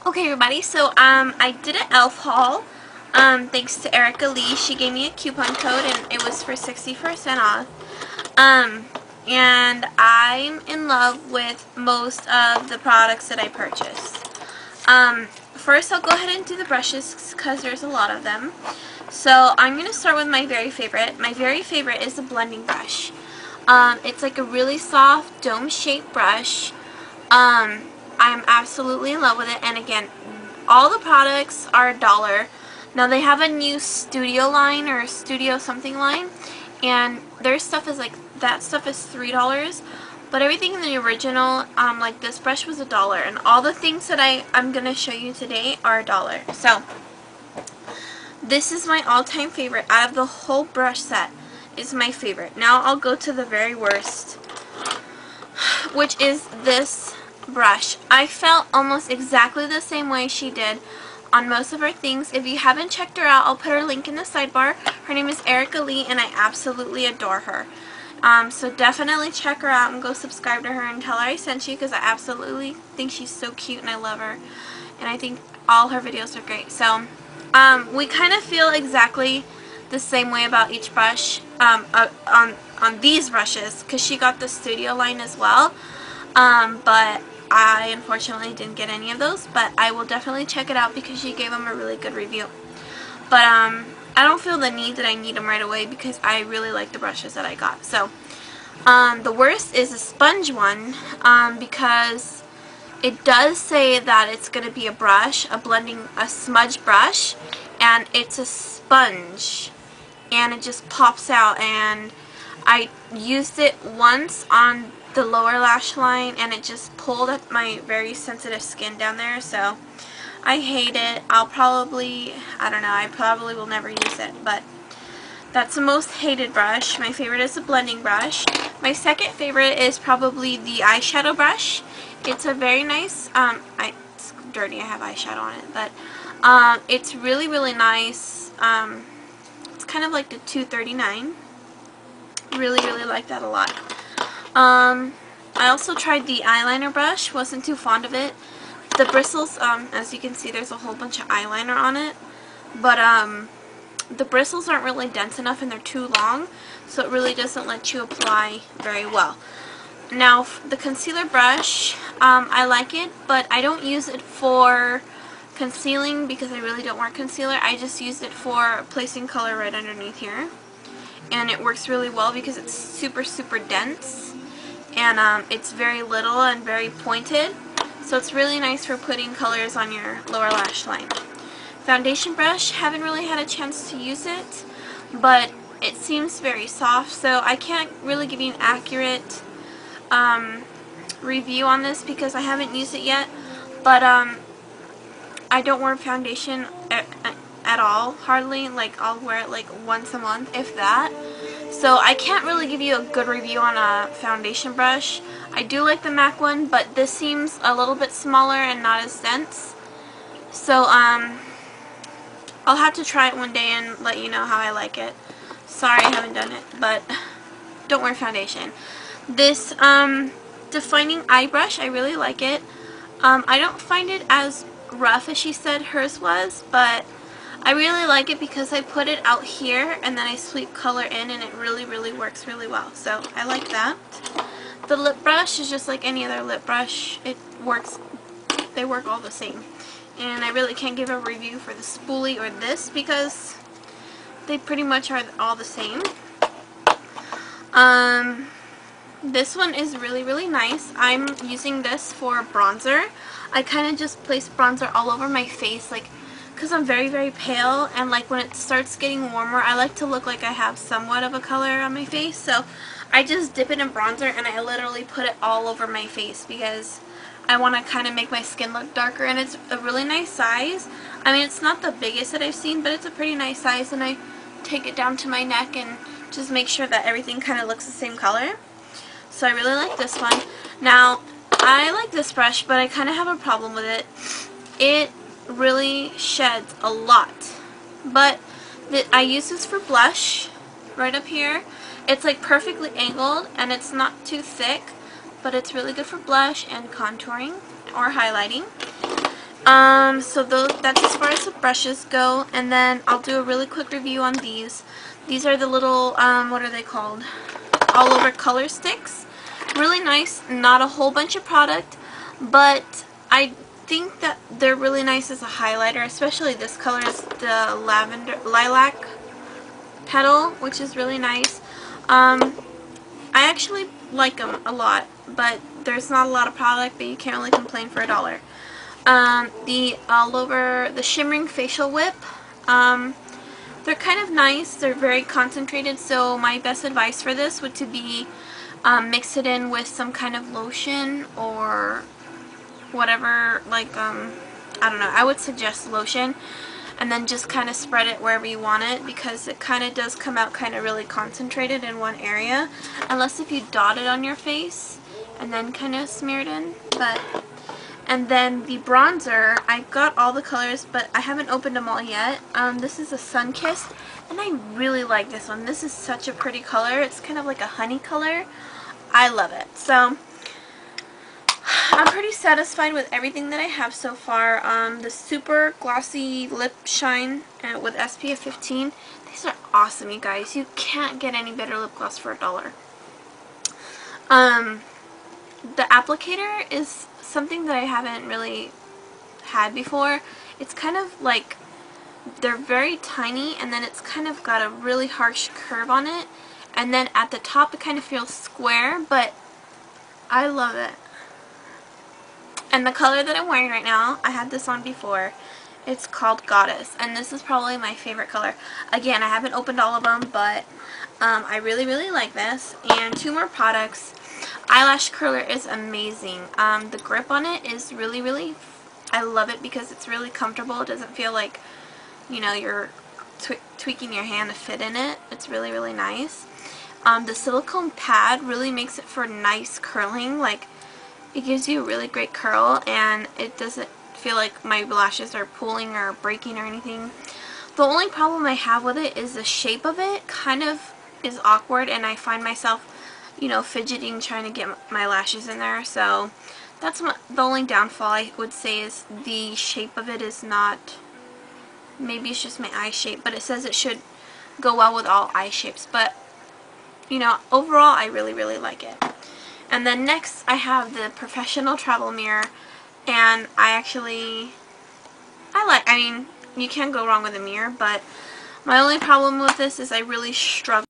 Okay everybody, so I did an e.l.f. haul thanks to Erica Lee. She gave me a coupon code and it was for 60% off. And I'm in love with most of the products that I purchased. First I'll go ahead and do the brushes because there's a lot of them. So I'm going to start with my very favorite. My very favorite is the blending brush. It's like a really soft dome-shaped brush. I'm absolutely in love with it, and again, all the products are $1. Now they have a new studio line or studio something line, and their stuff is like, that stuff is $3, but everything in the original, like this brush was $1, and all the things that I'm gonna show you today are $1. So this is my all-time favorite out of the whole brush set. Is my favorite. Now I'll go to the very worst, which is this brush. I felt almost exactly the same way she did on most of her things. If you haven't checked her out, I'll put her link in the sidebar. Her name is Erica Lee, and I absolutely adore her. So definitely check her out and go subscribe to her and tell her I sent you, because I absolutely think she's so cute and I love her. And I think all her videos are great. So we kind of feel exactly the same way about each brush on these brushes, because she got the studio line as well. But I unfortunately didn't get any of those, but I will definitely check it out because she gave them a really good review. But I don't feel the need that I need them right away because I really like the brushes that I got. So the worst is the sponge one, because it does say that it's going to be a brush, a smudge brush, and it's a sponge, and it just pops out. And I used it once on the lower lash line and it just pulled at my very sensitive skin down there, so I hate it. I probably will never use it, but that's the most hated brush. My favorite is the blending brush. My second favorite is probably the eyeshadow brush. It's a very nice, it's dirty, I have eyeshadow on it, but it's really, really nice. It's kind of like the 239. Really, really like that a lot. I also tried the eyeliner brush, wasn't too fond of it. The bristles, as you can see, there's a whole bunch of eyeliner on it, but the bristles aren't really dense enough and they're too long, so it really doesn't let you apply very well. Now, the concealer brush, I like it, but I don't use it for concealing because I really don't wear concealer. I just use it for placing color right underneath here. And it works really well because it's super, super dense, and it's very little and very pointed, so it's really nice for putting colors on your lower lash line. Foundation brush, haven't really had a chance to use it, but it seems very soft, so I can't really give you an accurate review on this because I haven't used it yet. But I don't wear foundation at all, hardly. Like, I'll wear it like once a month, if that. So I can't really give you a good review on a foundation brush. I do like the MAC one, but this seems a little bit smaller and not as dense. So I'll have to try it one day and let you know how I like it. Sorry I haven't done it, but don't wear foundation. This defining eye brush, I really like it. I don't find it as rough as she said hers was, but I really like it because I put it out here and then I sweep color in, and it really, really works really well. So I like that. The lip brush is just like any other lip brush. It works, they work all the same. And I really can't give a review for the spoolie or this because they pretty much are all the same. This one is really, really nice. I'm using this for bronzer. I kind of just place bronzer all over my face, like, because I'm very, very pale, and like when it starts getting warmer, I like to look like I have somewhat of a color on my face, so I just dip it in bronzer and I literally put it all over my face because I want to kind of make my skin look darker, and it's a really nice size. I mean, it's not the biggest that I've seen, but it's a pretty nice size, and I take it down to my neck and just make sure that everything kind of looks the same color. So I really like this one. Now, I like this brush, but I kind of have a problem with it. It really sheds a lot, but I use this for blush right up here. It's like perfectly angled and it's not too thick, but it's really good for blush and contouring or highlighting. So that's as far as the brushes go, and then I'll do a really quick review on these. These are the little, what are they called? All over color sticks. Really nice, not a whole bunch of product, but I think that they're really nice as a highlighter, especially this color is the lilac petal, which is really nice. I actually like them a lot, but there's not a lot of product, but you can't really complain for $1. The all over the shimmering facial whip, they're kind of nice. They're very concentrated, so my best advice for this would to be mix it in with some kind of lotion or whatever, like I don't know, I would suggest lotion, and then just kind of spread it wherever you want it, because it kind of does come out kind of really concentrated in one area, unless if you dot it on your face and then kind of smear it in. And then the bronzer, I got all the colors, but I haven't opened them all yet. This is a Sunkissed, and I really like this one. This is such a pretty color. It's kind of like a honey color. I love it. So I'm pretty satisfied with everything that I have so far. The super glossy lip shine with SPF 15. These are awesome, you guys. You can't get any better lip gloss for $1. The applicator is something that I haven't really had before. It's kind of like, they're very tiny, and then it's kind of got a really harsh curve on it, and then at the top it kind of feels square, but I love it. And the color that I'm wearing right now, I had this on before. It's called Goddess, and this is probably my favorite color. Again, I haven't opened all of them, but I really, really like this. And 2 more products. Eyelash curler is amazing. The grip on it is really, really, I love it because it's really comfortable. It doesn't feel like, you know, you're tweaking your hand to fit in it. It's really, really nice. The silicone pad really makes it for nice curling. Like, it gives you a really great curl, and it doesn't feel like my lashes are pulling or breaking or anything. The only problem I have with it is the shape of it kind of is awkward, and I find myself, you know, fidgeting trying to get my lashes in there. So that's the only downfall I would say, is the shape of it is not, maybe it's just my eye shape, but it says it should go well with all eye shapes. But, you know, overall I really, really like it. And then next I have the Professional Travel Mirror, and I mean, you can't go wrong with a mirror, but my only problem with this is I really struggle